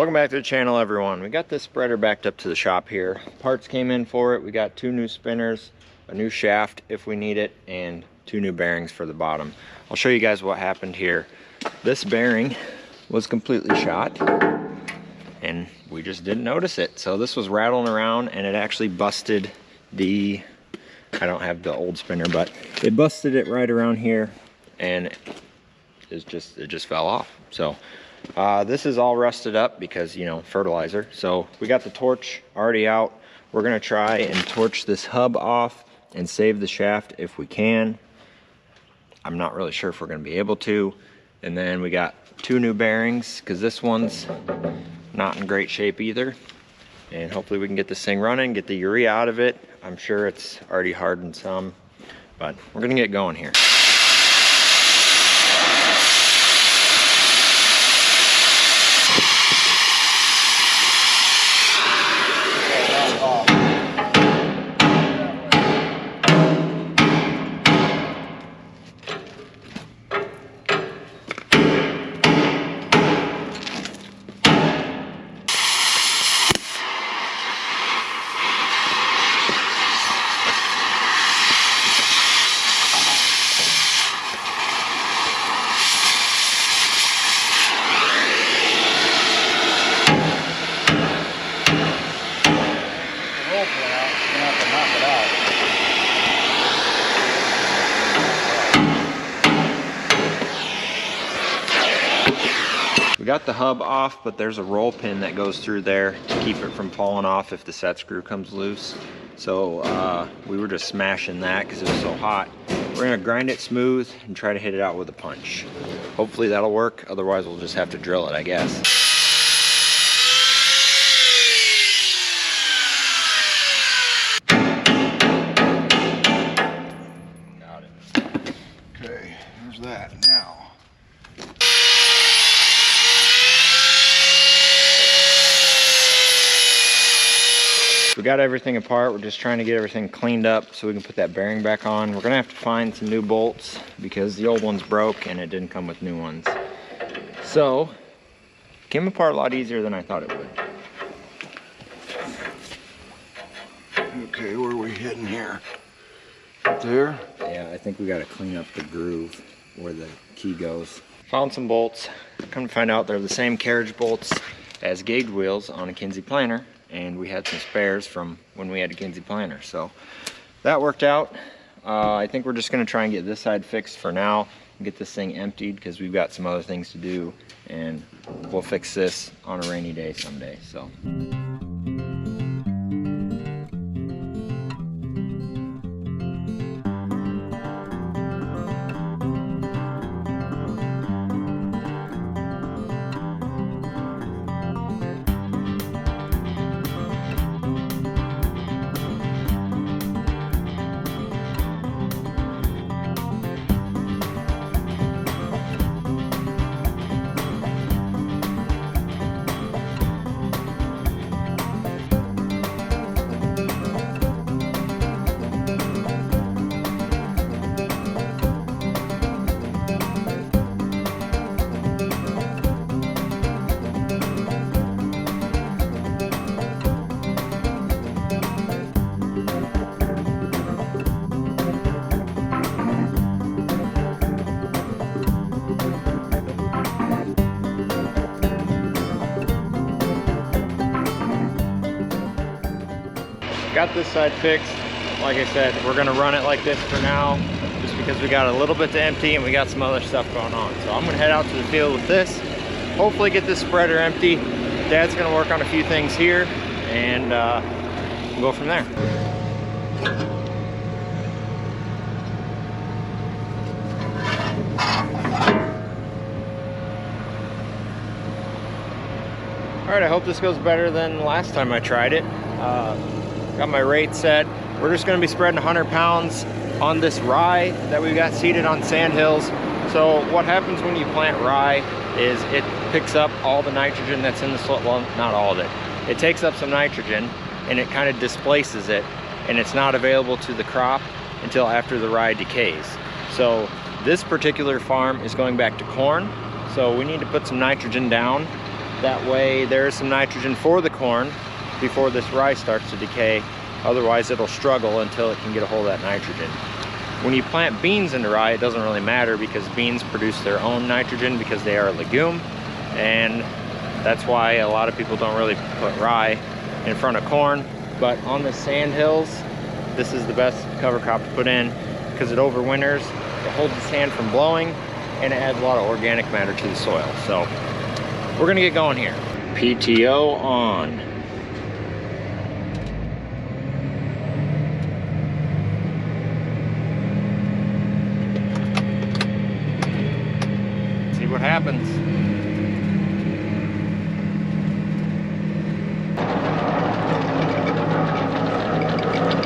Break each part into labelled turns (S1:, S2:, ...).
S1: Welcome back to the channel, everyone. We got this spreader backed up to the shop here. Parts came in for it. We got 2 new spinners, a new shaft if we need it, and 2 new bearings for the bottom. I'll show you guys what happened here. This bearing was completely shot and we just didn't notice it. So this was rattling around and it actually busted the, I don't have the old spinner, but it busted it right around here and it just fell off. So this is all rusted up because, you know, fertilizer. So we got the torch already out. We're gonna try and torch this hub off and save the shaft if we can. I'm not really sure if we're gonna be able to. And then we got 2 new bearings because this one's not in great shape either. And hopefully we can get this thing running, get the urea out of it. I'm sure it's already hardened some, but we're gonna get going here. We got the hub off, but there's a roll pin that goes through there to keep it from falling off if the set screw comes loose. So we were just smashing that because it was so hot. We're gonna grind it smooth and try to hit it out with a punch. Hopefully that'll work, otherwise we'll just have to drill it, I guess. Got it.
S2: Okay, there's that. Now.
S1: We got everything apart. We're just trying to get everything cleaned up so we can put that bearing back on. We're gonna have to find some new bolts because the old ones broke and it didn't come with new ones. So, came apart a lot easier than I thought it would.
S2: Okay, where are we hitting here? Up there?
S1: Yeah, I think we gotta clean up the groove where the key goes. Found some bolts. Come to find out they're the same carriage bolts as gauge wheels on a Kinze planer. And we had some spares from when we had a Kinze planer, so that worked out. I think we're just gonna try and get this side fixed for now and get this thing emptied because we've got some other things to do, and we'll fix this on a rainy day someday. So. Got this side fixed. Like I said, we're gonna run it like this for now, just because we got a little bit to empty and we got some other stuff going on. So I'm gonna head out to the field with this, hopefully get this spreader empty. Dad's gonna work on a few things here and we'll go from there. All right, I hope this goes better than last time I tried it. Got my rate set. We're just gonna be spreading 100 pounds on this rye that we've got seeded on sand hills. So what happens when you plant rye is it picks up all the nitrogen that's in the soil. Well, not all of it. It takes up some nitrogen and it kind of displaces it, and it's not available to the crop until after the rye decays. So this particular farm is going back to corn. So we need to put some nitrogen down That way there is some nitrogen for the corn before this rye starts to decay. Otherwise it'll struggle until it can get a hold of that nitrogen. When you plant beans into rye, it doesn't really matter because beans produce their own nitrogen because they are a legume. And that's why a lot of people don't really put rye in front of corn. But on the sand hills, this is the best cover crop to put in because it overwinters, it holds the sand from blowing, and it adds a lot of organic matter to the soil. So we're gonna get going here. PTO on. See what happens.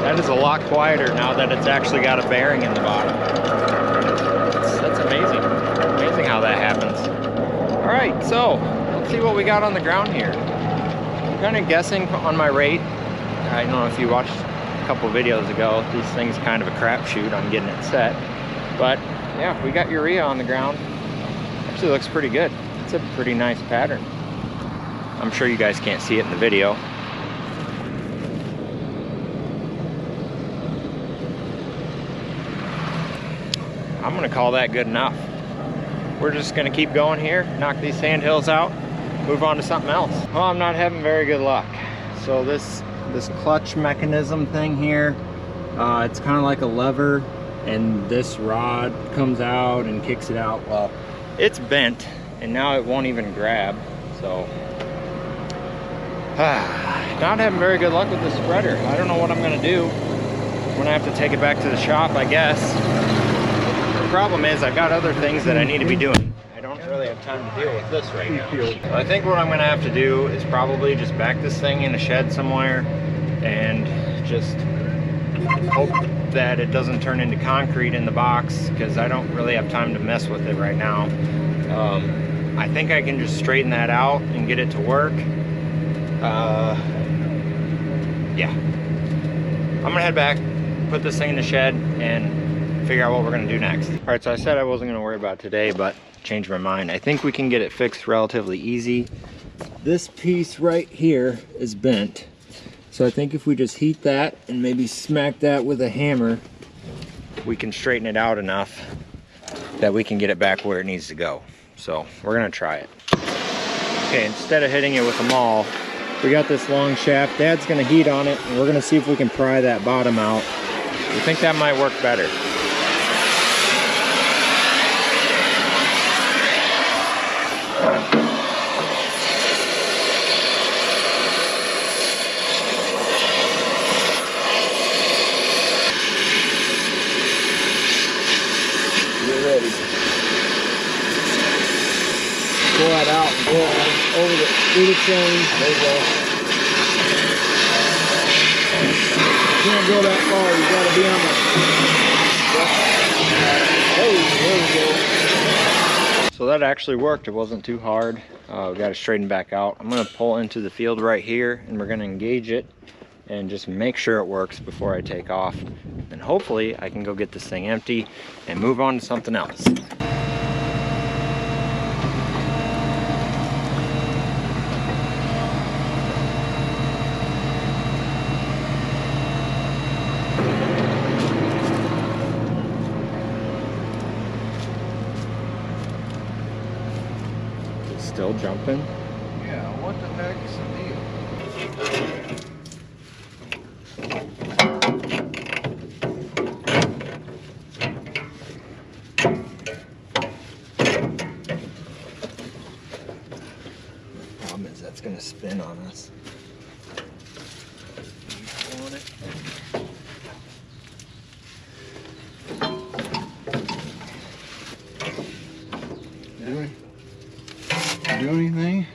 S1: That is a lot quieter now that it's actually got a bearing in the bottom. That's amazing. Amazing how that happens. All right, so let's see what we got on the ground here. I'm kind of guessing on my rate. I don't know if you watched a couple videos ago. These things kind of a crapshoot on getting it set. But yeah, we got urea on the ground. Actually looks pretty good. It's a pretty nice pattern. I'm sure you guys can't see it in the video. I'm gonna call that good enough. We're just gonna keep going here, knock these sand hills out, move on to something else. Well, I'm not having very good luck. So this clutch mechanism thing here, it's kind of like a lever, and this rod comes out and kicks it out. Well, it's bent, and now it won't even grab. So, not having very good luck with the spreader. I don't know what I'm gonna do. I'm gonna have to take it back to the shop, I guess. The problem is I've got other things that I need to be doing. I don't really have time to deal with this right now. So I think what I'm gonna have to do is probably just back this thing in a shed somewhere and just hope that it doesn't turn into concrete in the box, because I don't really have time to mess with it right now. I think I can just straighten that out and get it to work. Yeah. I'm gonna head back, put this thing in the shed, and figure out what we're gonna do next. All right, so I said I wasn't gonna worry about it today, but changed my mind. I think we can get it fixed relatively easy. This piece right here is bent. So I think if we just heat that and maybe smack that with a hammer, we can straighten it out enough that we can get it back where it needs to go. So we're gonna try it. Okay, instead of hitting it with a maul, we got this long shaft. Dad's gonna heat on it, and we're gonna see if we can pry that bottom out. We think that might work better. Pull that out and pull it over through the chain. There you go. You can't go that far, you gotta be on the... There we go. So that actually worked. It wasn't too hard. We got it straightened back out. I'm gonna pull into the field right here, and we're gonna engage it and just make sure it works before I take off. And hopefully I can go get this thing empty and move on to something else. Still jumping?
S2: Yeah, what the heck is the deal?
S1: The problem is that's gonna spin on us.
S2: Do anything?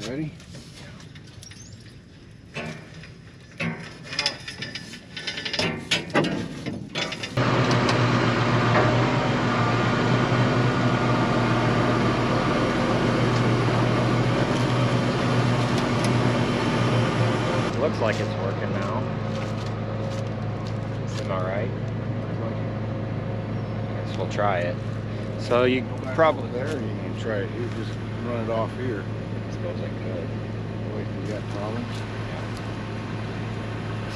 S2: Ready?
S1: Looks like it's working now. Am I right? we'll try it. So you probably
S2: there, you can try it. You just run it off here.
S1: I suppose I could.
S2: Wait, you got problems?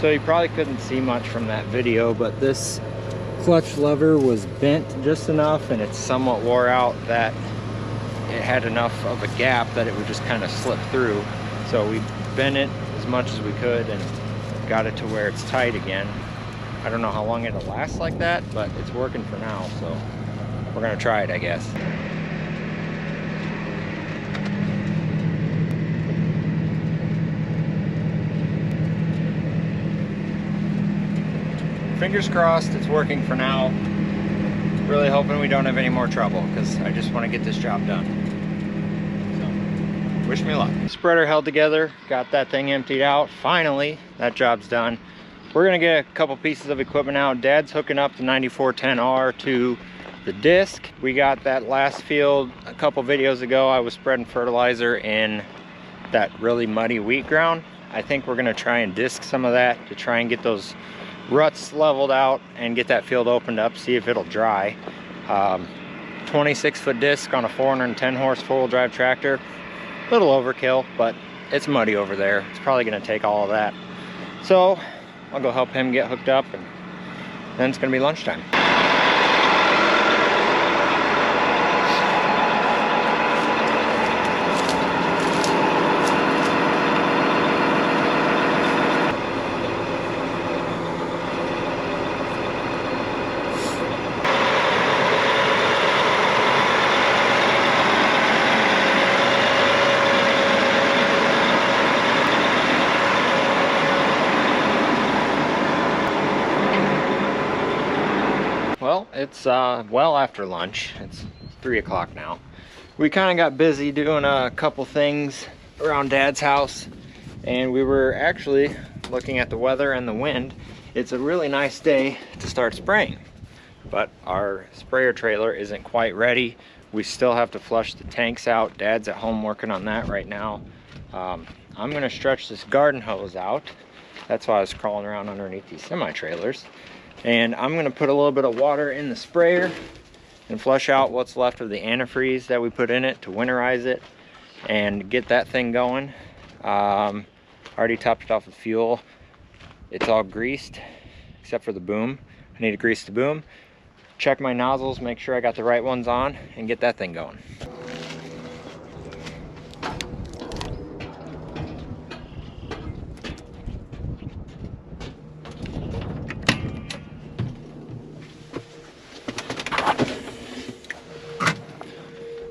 S1: So you probably couldn't see much from that video, but this clutch lever was bent just enough and it's somewhat wore out that it had enough of a gap that it would just kind of slip through. So we bent it as much as we could and got it to where it's tight again. I don't know how long it'll last like that, but it's working for now, so we're gonna try it, I guess. Fingers crossed it's working for now. Really hoping we don't have any more trouble because I just want to get this job done. So, wish me luck. Spreader held together, got that thing emptied out. Finally, that job's done. We're gonna get a couple pieces of equipment out. Dad's hooking up the 9410R to the disc. We got that last field a couple videos ago. I was spreading fertilizer in that really muddy wheat ground. I think we're gonna try and disc some of that to try and get those ruts leveled out and get that field opened up, see if it'll dry. 26-foot disc on a 410 horse four-wheel drive tractor. A little overkill, but it's muddy over there. It's probably gonna take all of that. So I'll go help him get hooked up and then it's gonna be lunchtime. Well, it's well after lunch. It's 3 o'clock now. We kind of got busy doing a couple things around Dad's house, and we were actually looking at the weather and the wind. It's a really nice day to start spraying, but our sprayer trailer isn't quite ready. We still have to flush the tanks out. Dad's at home working on that right now. I'm gonna stretch this garden hose out. That's why I was crawling around underneath these semi-trailers. And I'm gonna put a little bit of water in the sprayer and flush out what's left of the antifreeze that we put in it to winterize it and get that thing going. Already topped it off with fuel. It's all greased except for the boom. I need to grease the boom, check my nozzles, make sure I got the right ones on, and get that thing going.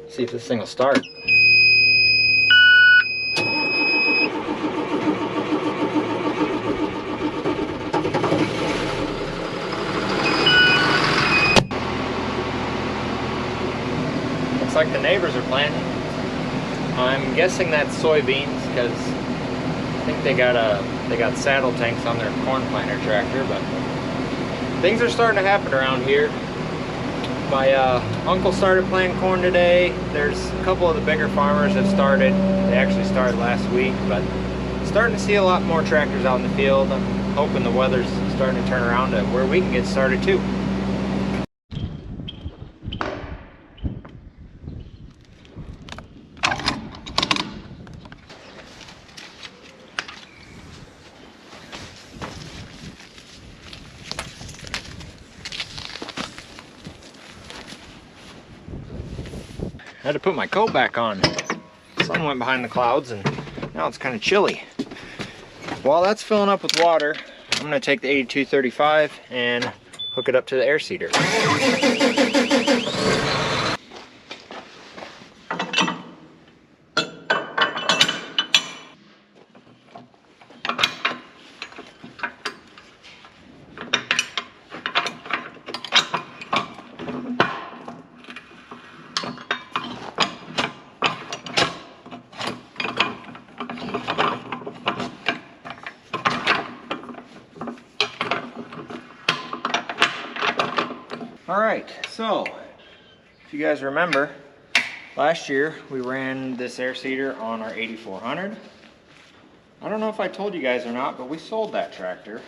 S1: See if this thing will start. Looks like the neighbors are planting. I'm guessing that's soybeans because I think they got saddle tanks on their corn planter tractor, but things are starting to happen around here. My uncle started planting corn today. There's a couple of the bigger farmers that started. They actually started last week, but starting to see a lot more tractors out in the field. I'm hoping the weather's starting to turn around to where we can get started too. I had to put my coat back on. Sun went behind the clouds and now it's kind of chilly. While that's filling up with water, I'm gonna take the 8235 and hook it up to the air seeder. All right, so if you guys remember, last year we ran this air seeder on our 8400. I don't know if I told you guys or not, but we sold that tractor.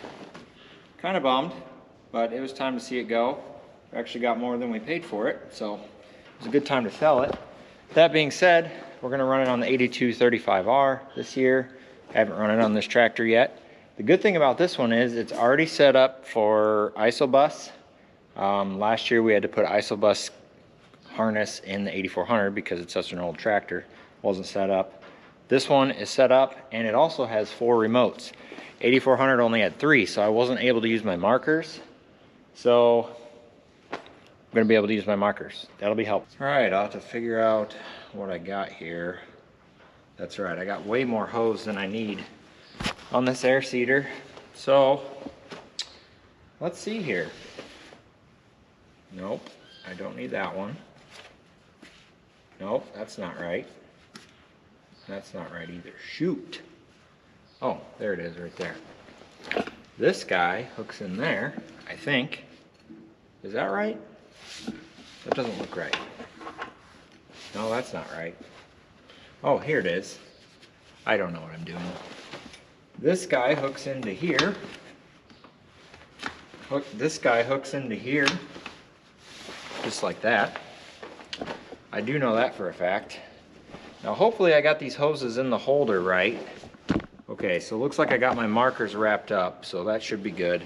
S1: Kind of bummed, but it was time to see it go. We actually got more than we paid for it, so it was a good time to sell it. That being said, we're gonna run it on the 8235R this year. I haven't run it on this tractor yet. The good thing about this one is it's already set up for Isobus. Last year we had to put Isobus harness in the 8400 because it's such an old tractor. Wasn't set up. This one is set up and it also has 4 remotes. 8400 only had 3, so I wasn't able to use my markers. So I'm gonna be able to use my markers. That'll be helpful. All right, I'll have to figure out what I got here. That's right, I got way more hose than I need on this air seeder. So let's see here. Nope, I don't need that one. Nope, that's not right. That's not right either. Shoot. Oh, there it is right there. This guy hooks in there, I think. Is that right? That doesn't look right. No, that's not right. Oh, here it is. I don't know what I'm doing. This guy hooks into here. This guy hooks into here. Just like that. I do know that for a fact. Now hopefully I got these hoses in the holder right. Okay, so it looks like I got my markers wrapped up, so that should be good.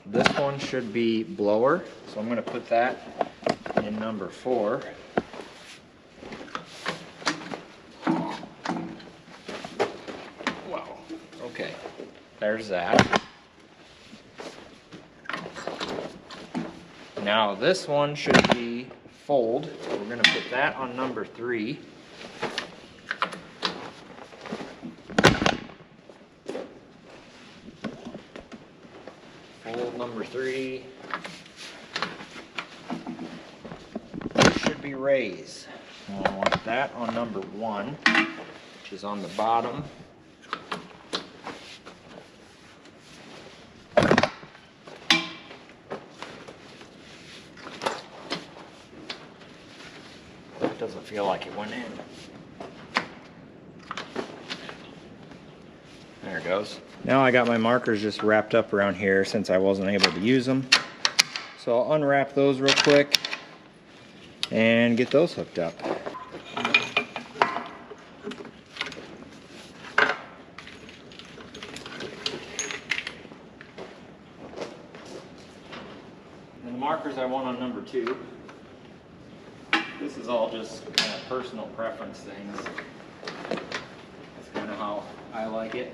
S1: This one should be blower, so I'm gonna put that in number 4. Wow, okay, there's that. Now this one should be fold. We're gonna put that on number 3. Fold number 3. This should be raise. I want that on number 1, which is on the bottom. Doesn't feel like it went in. There it goes. Now I got my markers just wrapped up around here since I wasn't able to use them. So I'll unwrap those real quick and get those hooked up. And the markers I want on number 2. This is all just kind of personal preference things. That's kind of how I like it.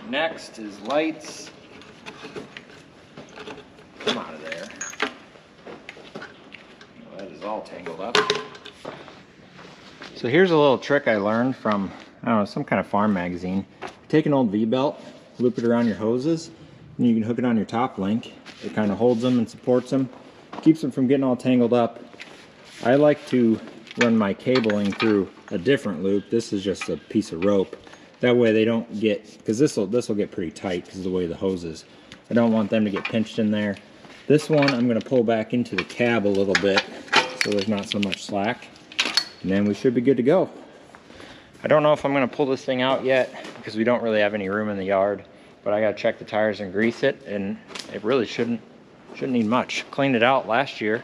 S1: Next is lights. Come out of there. Well, that is all tangled up. So here's a little trick I learned from, I don't know, some kind of farm magazine. Take an old V-belt, loop it around your hoses, and you can hook it on your top link. It kind of holds them and supports them, keeps them from getting all tangled up. I like to run my cabling through a different loop. This is just a piece of rope. That way they don't get, because this will get pretty tight because of the way the hose is. I don't want them to get pinched in there. This one I'm going to pull back into the cab a little bit so there's not so much slack. And then we should be good to go. I don't know if I'm going to pull this thing out yet because we don't really have any room in the yard. But I gotta check the tires and grease it, and it really shouldn't need much. Cleaned it out last year,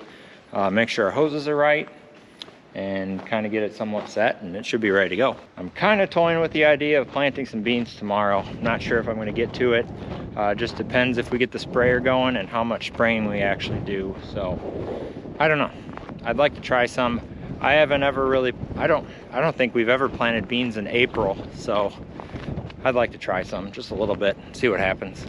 S1: make sure our hoses are right, and kind of get it somewhat set, and it should be ready to go. I'm kind of toying with the idea of planting some beans tomorrow. I'm not sure if I'm gonna get to it. Just depends if we get the sprayer going and how much spraying we actually do. So, I don't know. I'd like to try some. I haven't ever really, I don't think we've ever planted beans in April, so I'd like to try some, just a little bit, see what happens.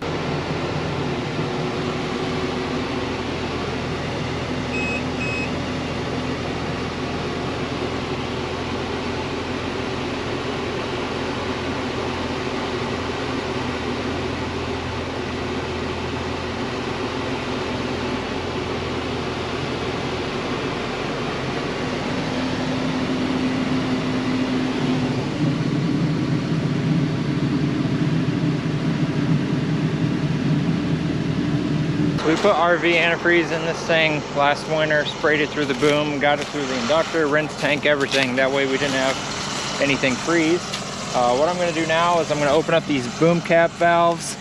S1: We put RV antifreeze in this thing last winter, sprayed it through the boom, got it through the inductor, rinse tank, everything. That way we didn't have anything freeze. What I'm gonna do now is I'm gonna open up these boom cap valves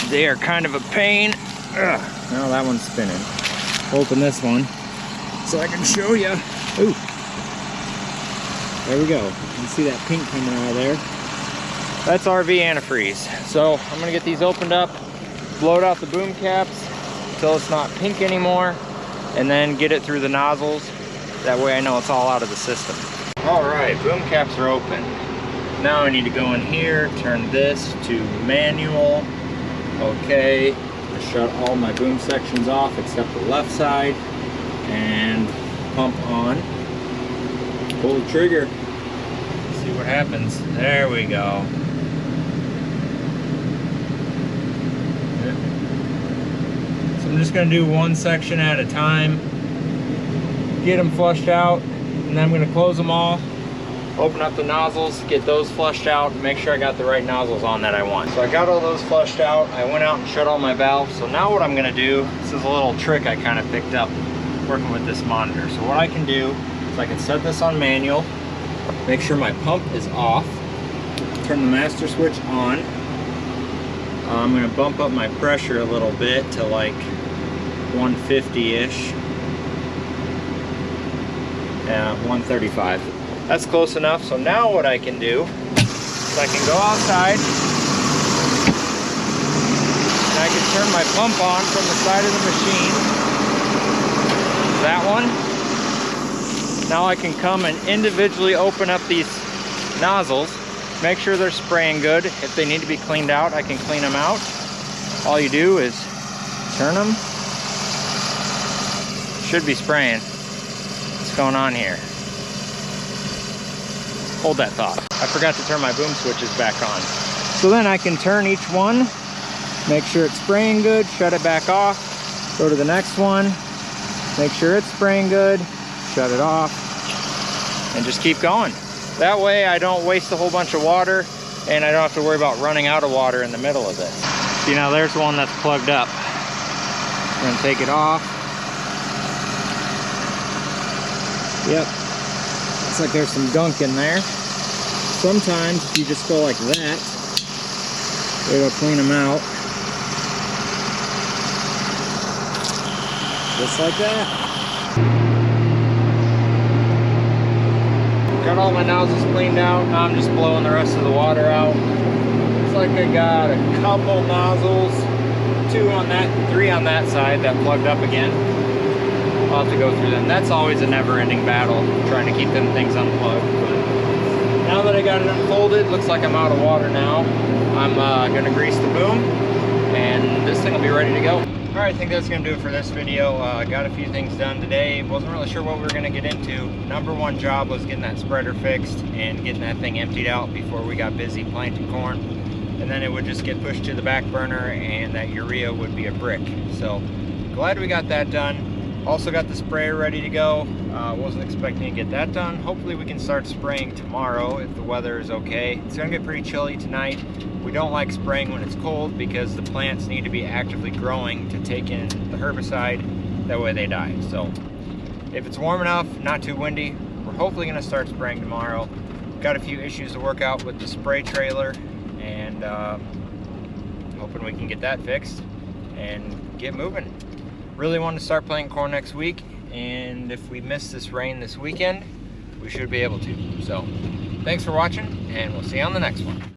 S1: They are kind of a pain. Ugh. Now that one's spinning. Open this one so I can show you. Ooh. There we go. You can see that pink coming out of there. That's RV antifreeze. So I'm gonna get these opened up, blow out the boom caps until it's not pink anymore, and then get it through the nozzles. That way I know it's all out of the system. All right, boom caps are open. Now I need to go in here, turn this to manual. Okay, I shut all my boom sections off except the left side, and pump on. Pull the trigger. See what happens. There we go. So I'm just gonna do one section at a time, get them flushed out, and then I'm gonna close them all, open up the nozzles, get those flushed out, and make sure I got the right nozzles on that I want. So I got all those flushed out. I went out and shut all my valves. So now what I'm gonna do, this is a little trick I kind of picked up working with this monitor. So what I can do is I can set this on manual, make sure my pump is off, turn the master switch on. I'm gonna bump up my pressure a little bit to like 150-ish. Yeah, 135. That's close enough. So now what I can do is I can go outside and I can turn my pump on from the side of the machine. That one. Now I can come and individually open up these nozzles, make sure they're spraying good. If they need to be cleaned out, I can clean them out. All you do is turn them. Should be spraying. What's going on here? Hold that thought. I forgot to turn my boom switches back on. So then I can turn each one, make sure it's spraying good, shut it back off, go to the next one, make sure it's spraying good, shut it off, and just keep going. That way I don't waste a whole bunch of water and I don't have to worry about running out of water in the middle of this. See, now there's the one that's plugged up. I'm gonna take it off. Yep, looks like there's some gunk in there. Sometimes if you just go like that, it'll clean them out. Just like that. Got all my nozzles cleaned out. Now I'm just blowing the rest of the water out. Looks like I got a couple nozzles, 2 on that, 3 on that side that plugged up again. I'll have to go through them. That's always a never-ending battle, trying to keep them things unplugged. But now that I got it unfolded, looks like I'm out of water now. I'm gonna grease the boom, and this thing will be ready to go. All right, I think that's gonna do it for this video. Got a few things done today. Wasn't really sure what we were gonna get into. Number one job was getting that spreader fixed and getting that thing emptied out before we got busy planting corn. And then it would just get pushed to the back burner and that urea would be a brick. So glad we got that done. Also got the sprayer ready to go. Wasn't expecting to get that done. Hopefully we can start spraying tomorrow if the weather is okay. It's gonna get pretty chilly tonight. We don't like spraying when it's cold because the plants need to be actively growing to take in the herbicide. That way they die. So if it's warm enough, not too windy, we're hopefully gonna start spraying tomorrow. Got a few issues to work out with the spray trailer, and hoping we can get that fixed and get moving. Really want to start planting corn next week, and if we miss this rain this weekend, we should be able to. So thanks for watching, and we'll see you on the next one.